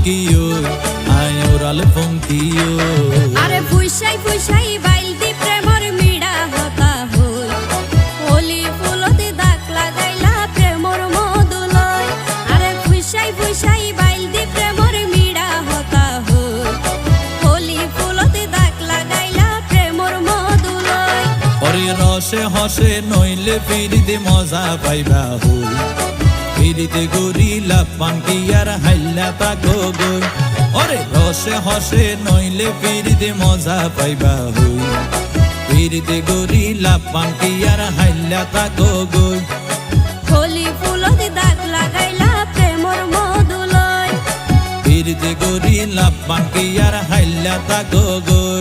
কিও আয় ওরাল ফঙ্কিও আরে ফুইসাই ফুইসাই বাইলতি প্রেমর মিড়া হতা হই হলি ফুলতে দাগ লাগাইলা প্রেমর মধুলয় আরে ফুইসাই ফুইসাই বাইলতি প্রেমর মিড়া হতা হই হলি ফুলতে দাগ লাগাইলা প্রেমর মধুলয় ওরে রসে হসে নইলে ফিরিতে মজা পাইবা হই ফিরিতে গরিলা পাঙ্কি আর হাইলা তাকো গই ওরে রসে হসে নইলে ফিরিতে মজা পাইবা হই ফিরিতে গরিলা পাঙ্কি আর হাইলা তাকো গই হলি ফুলতে দাগ লাগাইলা প্রেমর মধুলয় ফিরিতে গরিলা পাঙ্কি আর হাইলা তাকো গই।